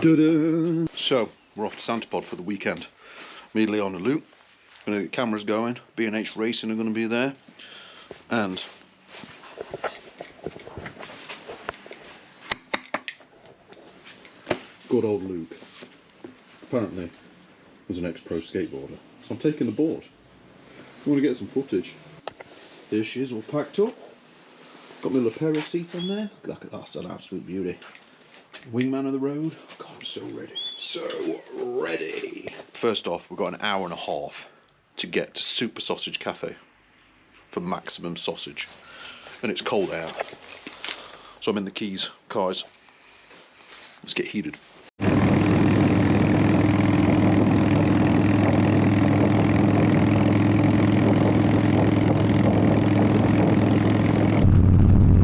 Ta-da! So, we're off to Santapod for the weekend. Me, Leon and Luke. Gonna get cameras going. B&H Racing are gonna be there. And good old Luke. Apparently was an ex-pro skateboarder. So I'm taking the board. I want to get some footage. Here she is, all packed up. Got my lapel seat on there. Look at that, that's an absolute beauty. Wingman of the road. God, I'm so ready. So ready. First off, we've got an hour and a half to get to Super Sausage Cafe for maximum sausage. And it's cold out. So I'm in the Keis, cars. Let's get heated.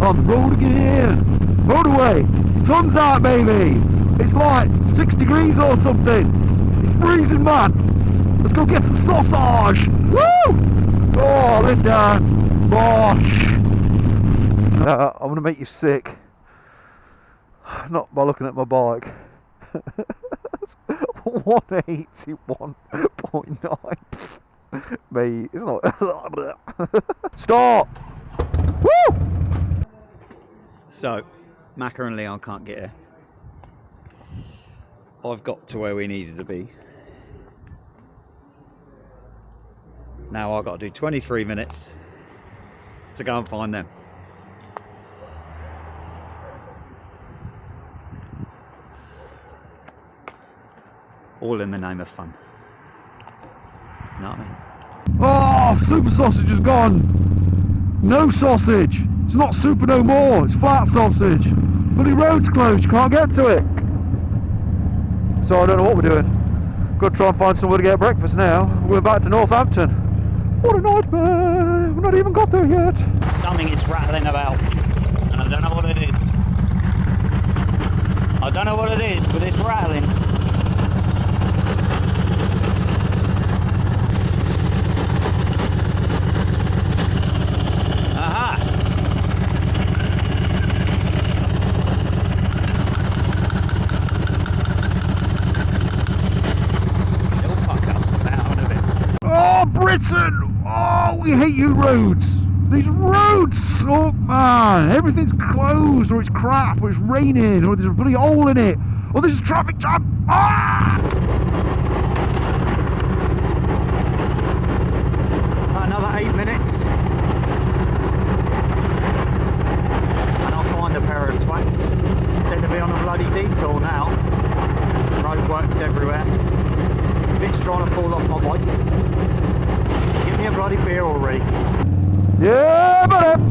On the road again, motorway, sun's out baby, it's like 6 degrees or something, it's freezing man, let's go get some sausage, woo, oh Linda, bosh, I'm going to make you sick, not by looking at my bike, 181.9, mate, it's not, stop, woo! So, Maka and Leon can't get here. I've got to where we needed to be. Now I've got to do 23 minutes to go and find them. All in the name of fun. You know what I mean? Oh, super sausage is gone. No sausage. It's not super no more. It's flat sausage. Bloody road's closed. You can't get to it. So I don't know what we're doing. Got to try and find somewhere to get breakfast now. We're back to Northampton. What a nightmare. We've not even got there yet. Something is rattling about, and I don't know what it is. I don't know what it is, but it's rattling. Oh, we hate you roads. These roads suck, man. Everything's closed, or it's crap, or it's raining, or there's a bloody hole in it, or there's a traffic jam. Ah! Another 8 minutes, and I'll find a pair of twats. Said to be on a bloody detour now. Roadworks everywhere. Bitch trying to fall off my bike. Give me a bloody beer already. Yeah, buddy!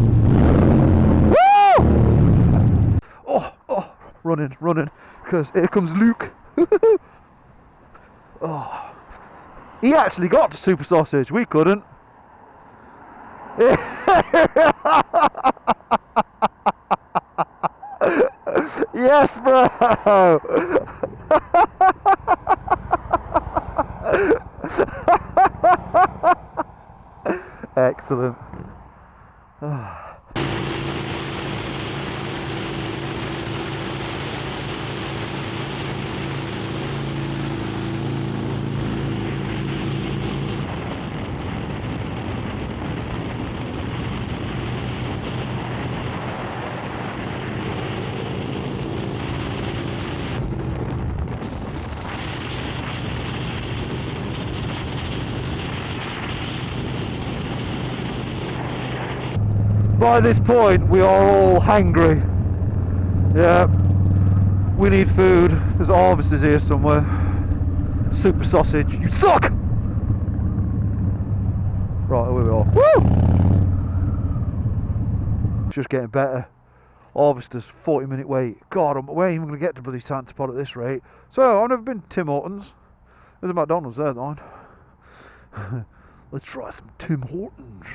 Woo! Oh, running, because here comes Luke. Oh, he actually got to Super Sausage. We couldn't. Yes, bro. Excellent. By this point, we are all hangry. Yeah, we need food. There's harvesters here somewhere. Super sausage, you suck! Right, here we are. Woo! It's just getting better. Harvesters, 40-minute wait. God, we ain't even going to get to bloody Santapod at this rate. So, I've never been to Tim Hortons. There's a McDonald's there, though. Let's try some Tim Hortons.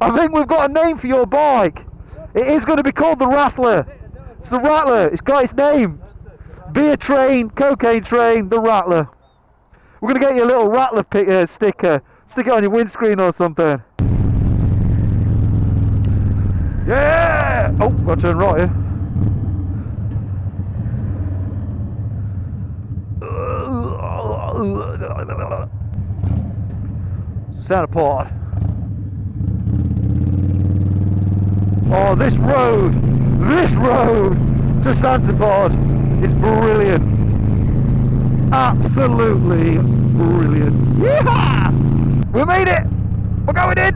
I think we've got a name for your bike. It is going to be called the Rattler. It's the Rattler. It's got its name. Beer train, cocaine train, the Rattler. We're going to get you a little Rattler sticker. Stick it on your windscreen or something. Yeah! Oh, got to turn right here. Santapod. Oh, this road to Santapod is brilliant. Absolutely brilliant. Yeehaw! We made it! We're going in!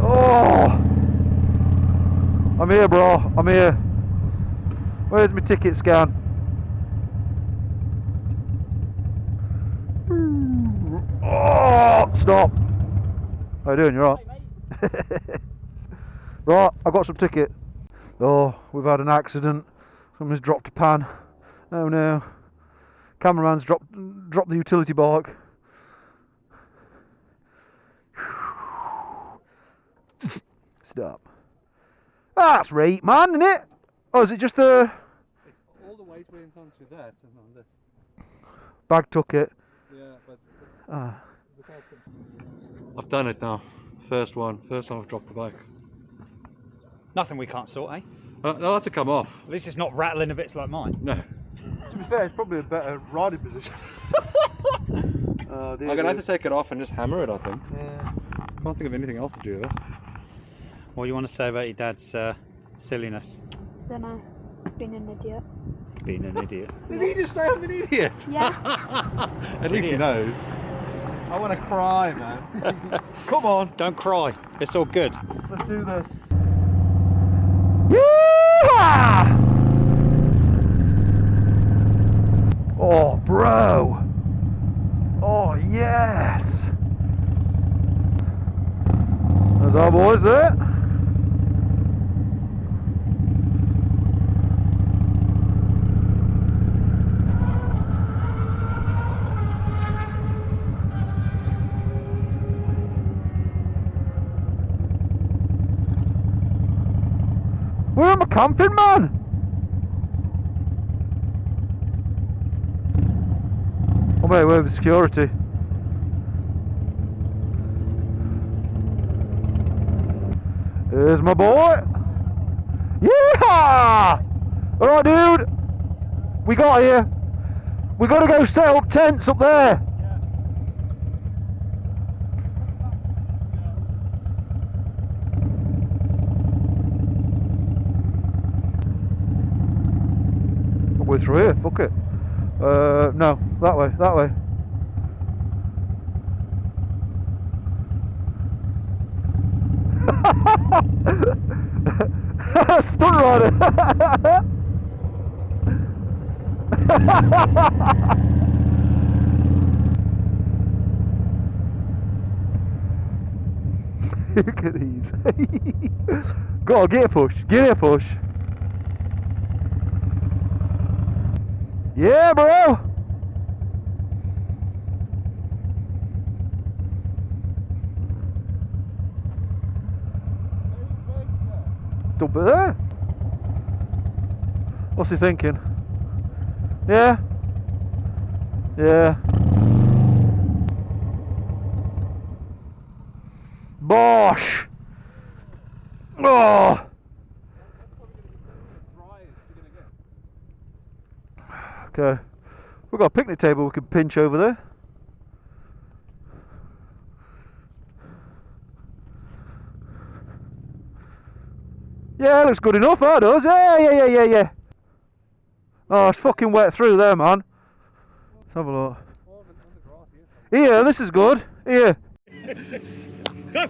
Oh! I'm here, bro. I'm here. Where's my ticket scan? Oh! Stop! How you doing? You alright? Right, I got some ticket. Oh, we've had an accident. Someone's dropped a pan. Oh no. Cameraman's dropped the utility bike. Stop. That's right, man, isn't it? Oh, is it just the... All the weight went onto that and on this. Bag took it. Yeah, but... Ah. I've done it now. First one. First time I've dropped the bike. Nothing we can't sort, eh? They'll have to come off. At least it's not rattling a bit like mine. No. To be fair, it's probably a better riding position. Oh, dear, I'm going to have to take it off and just hammer it, I think. Yeah. Can't think of anything else to do with it. What do you want to say about your dad's silliness? Dunno. Being an idiot. Being an idiot. Did he just say I'm an idiot? Yeah. At least he knows. I want to cry, man. Come on, Don't cry. It's all good. let's do this. Yeah! Oh, bro. Oh, yes. There's our boys there. Where am I camping, man? Oh wait, where was security? Here's my boy. Yeah! Alright, dude. We got here. We gotta go set up tents up there. We're through here, fuck it. No, that way, that way. Stunt rider. Look at these. Go on, gear push, gear push. Yeah, bro. Dump it there. What's he thinking? Yeah? Yeah. Bosh! Oh! Okay. We've got a picnic table we can pinch over there. Yeah, looks good enough, that does. Yeah. Oh, it's fucking wet through there, man. Let's have a look. Here, this is good. Here. Go!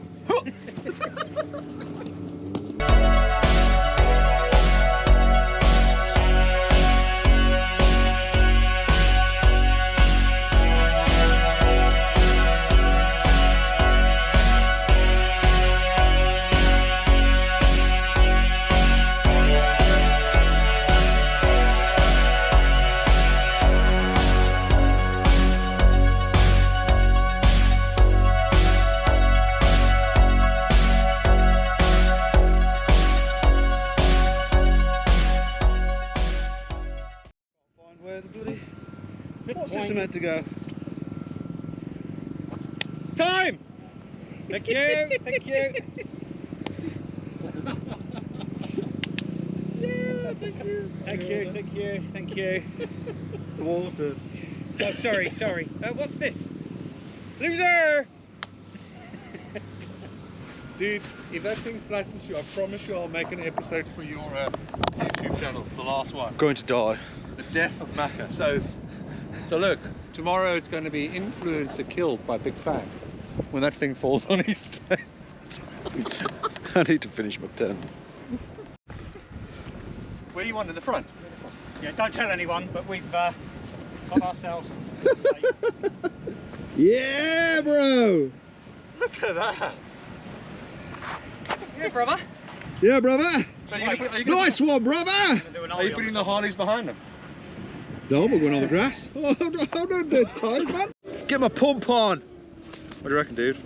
What's this meant to go? Time! Thank you, thank you. Yeah, Thank you. The water. Oh, sorry. What's this? Loser! Dude, if that thing flattens you, I promise you I'll make an episode for your YouTube channel, the last one. Going to die. The death of Maka. So look, tomorrow it's going to be influencer killed by Big Fan when that thing falls on his tent. I need to finish my tent. Where you want, in the front? Yeah, don't tell anyone, but we've got ourselves. Yeah, bro! Look at that. Yeah, brother. Yeah, brother! So are you gonna Nice one, brother! are you putting the Harleys behind them? No, we're going on the grass. Oh, don't dirty tires, man. Get my pump on. What do you reckon, dude?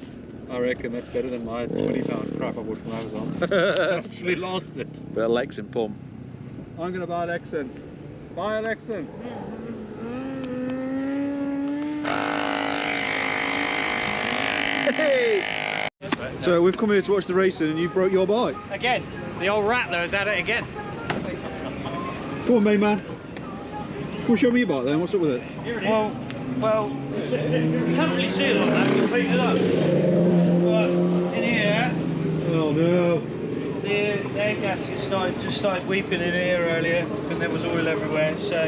I reckon that's better than my £20 crap I bought when I was on. I actually lost it. Better Lexin pump. I'm going to buy a Lexin. Buy a Lexin. Hey! So we've come here to watch the racing and you broke your bike. Again, the old Rattler has had it again. Come on, main man. Come on, show me your bike then. What's up with it? Well, you can't really see a lot now. You clean it up. But in here, Oh no. the air gasket just started weeping in here earlier, and there was oil everywhere. So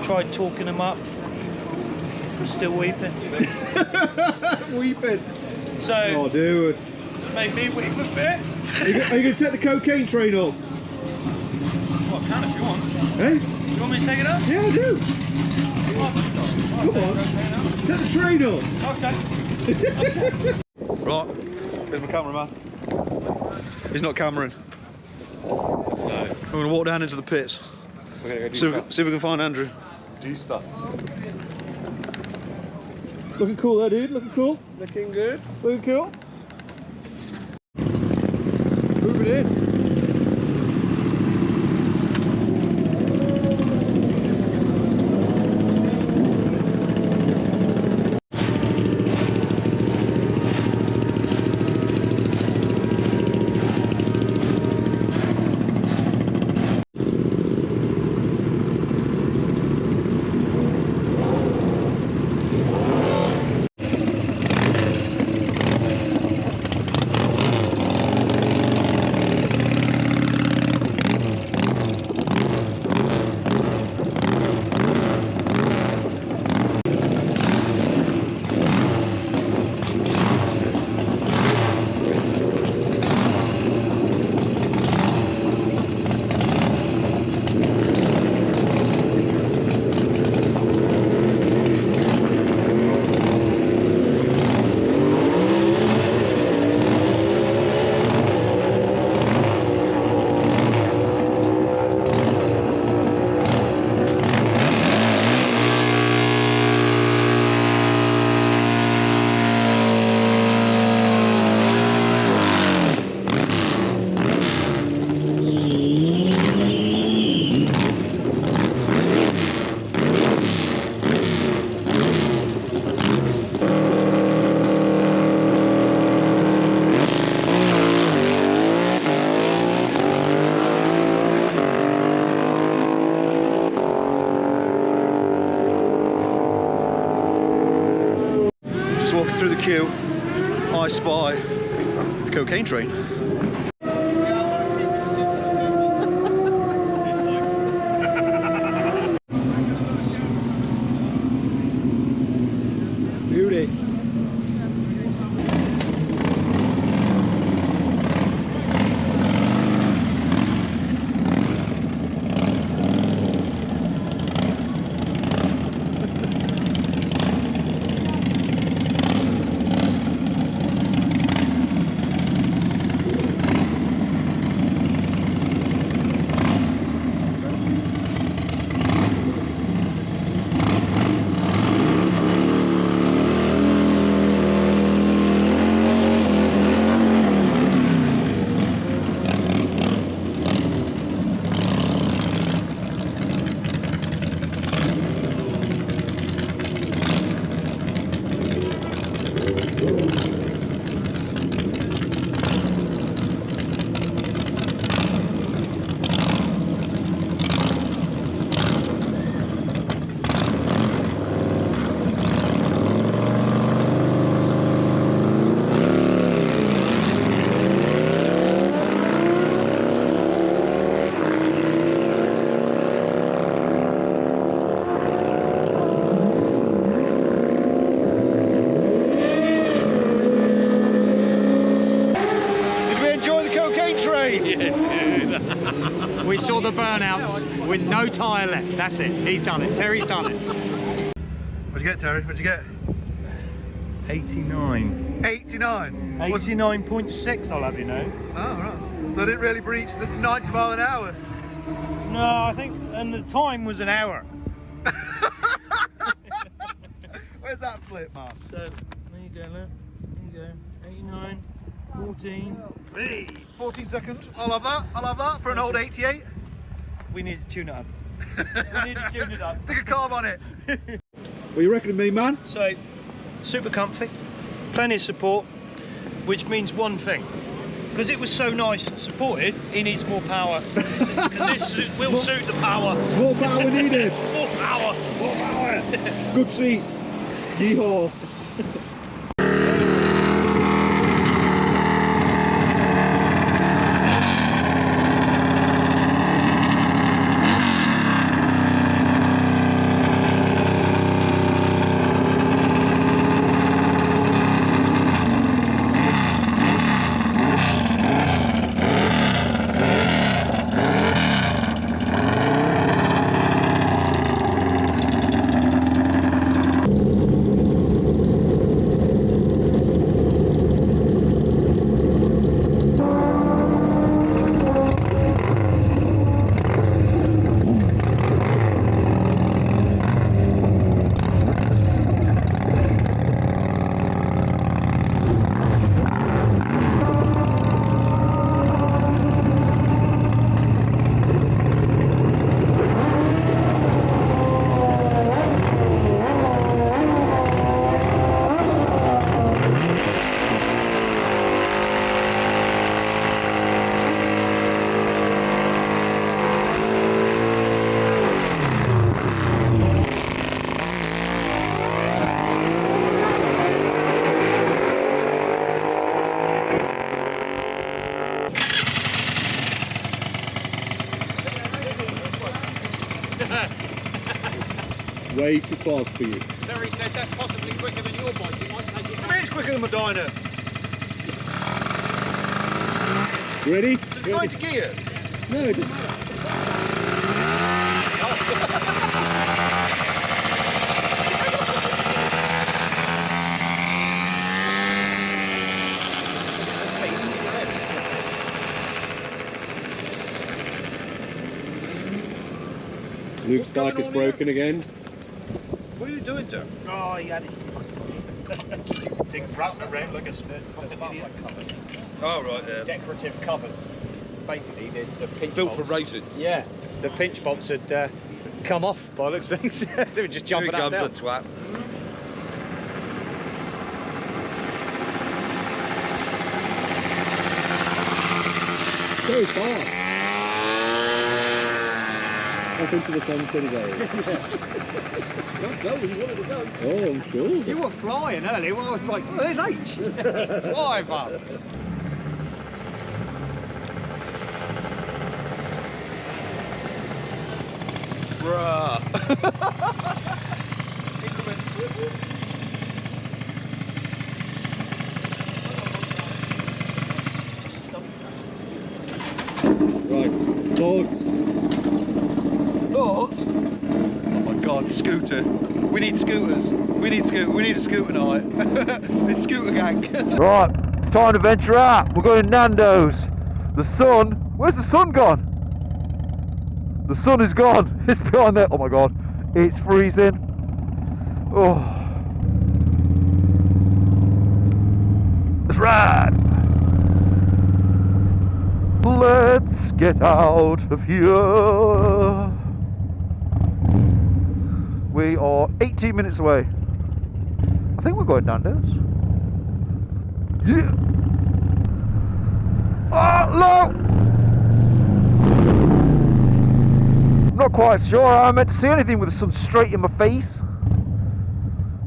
tried talking them up. Still weeping. Weeping. So Oh, dude. it's made me weep a bit. Are you going to take the cocaine train up? Well, I can if you want. Hey? You want me to take it up? Yeah, I do. Come on. Take the train up. Okay. Right. Here's my cameraman. He's not cameraing. No. I'm going to walk down into the pits. We're going to go do See if we can find Andrew. do stuff. Looking cool there, dude. Looking cool. Looking good. Looking cool. Moving in. Through the queue, I spy the cocaine train. Beauty. We saw the burnouts with no tyre left. That's it. He's done it. Terry's done it. What'd you get, Terry? What'd you get? 89. 89? 89.6, I'll have you know. Oh, right. So I didn't really breach the 90 mile an hour? No, I think, and the time was an hour. Where's that slip, man? So, there you go, look. There you go. 89, 14. Hey, 14 seconds. I'll have that. I'll have that for an old 88. We need to tune it up. We need to tune it up. Stick a carb on it. What you reckon of me, man? So, super comfy, plenty of support, which means one thing. Because it was so nice and supported, he needs more power. Because this will suit the power. More power needed. More power. More power. Good seat. Yeehaw. Way too fast for you. Terry said that's possibly quicker than your bike. You might take it. I mean, it's quicker than my Dyna. You ready? Does it go into gear? No, just... Luke's bike is broken again. What are you doing to him? Oh, he had it. Things wrapped around like a idiot. Covers. Oh, right, yeah. Decorative covers. Basically, the pinch Built for bolts. racing. Yeah, the pinch bolts had come off by the looks of things. They were just jumping Here up he down. comes, a twat. So fast. Off into the sunset again. Go, you wanted to go. Oh, I'm sure. You were flying earlier. Well, I was like, oh, there's H. Fly, bastard. Bruh. Right, thoughts? Thoughts? Oh my god, scooter. We need scooters. We need a scooter night. It's scooter gang. Right, it's time to venture out. We're going to Nando's. The sun, where's the sun gone? The sun is gone. It's behind there. Oh my god, it's freezing. Oh. Let's ride. Let's get out of here. We are 18 minutes away. I think we're going Nando's. Yeah. Oh, low! I'm not quite sure how I'm meant to see anything with the sun straight in my face.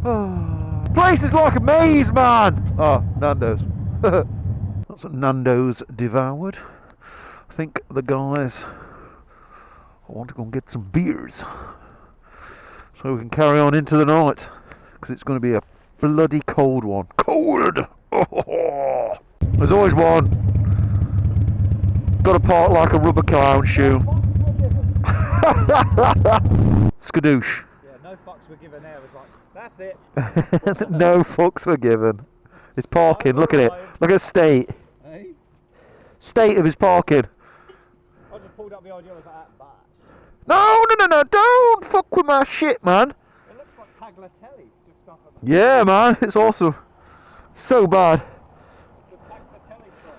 Oh, place is like a maze, man! Oh, Nando's. That's a Nando's devoured. I think the guys want to go and get some beers so we can carry on into the night, because it's going to be a bloody cold one. Cold! Oh, there's always one. Got to park like a rubber clown shoe. Skadoosh. Yeah, no fucks were given there. It was like, that's it. No fucks were given. His parking, look at it. Look at the state. Hey? State of his parking. I just pulled up behind you. I was like, that. No, don't fuck with my shit, man. It looks like tagliatelle. Just stuff at the Yeah, man, it's awesome. So bad. tagliatelle style.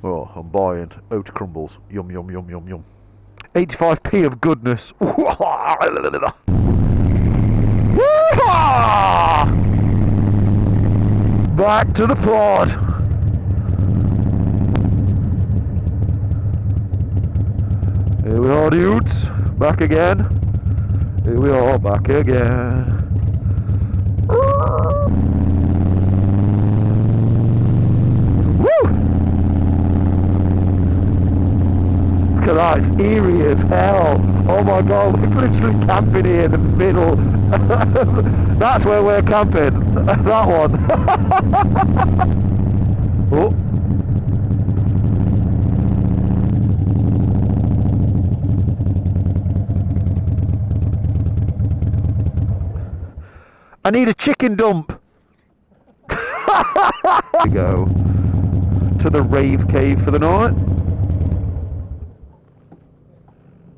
Oh, I'm buying oat crumbles. Yum, yum, yum, yum, yum. 85p of goodness. Back to the pod. Here we are, dudes. Back again. Here we are, back again. Woo! Look at that, it's eerie as hell. Oh my god, we're literally camping here in the middle. That's where we're camping. That one. Oh. I need a chicken dump. We go to the rave cave for the night.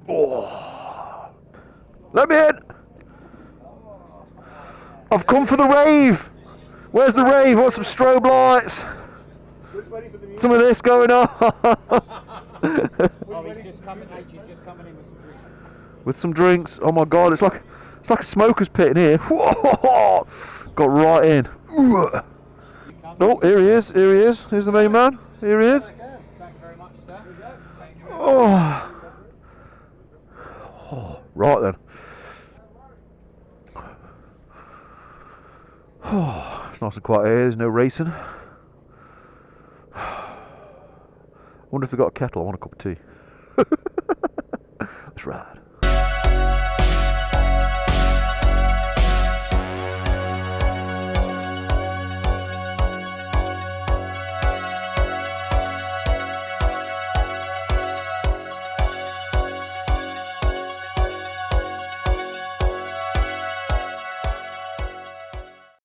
Oh. Let me in. I've come for the rave. Where's the rave? Want some strobe lights? Some of this going on. Oh, he's just coming. He's just coming in with some drinks. With some drinks. Oh my god, it's like a smoker's pit in here. Whoa. Got right in. Oh, here he is. Here he is. Here's the main man. Here he is. Thank you very much, sir. Thank you. Oh. Oh, right then. Oh, it's nice and quiet here. There's no racing. I wonder if they've got a kettle. I want a cup of tea. Let's ride.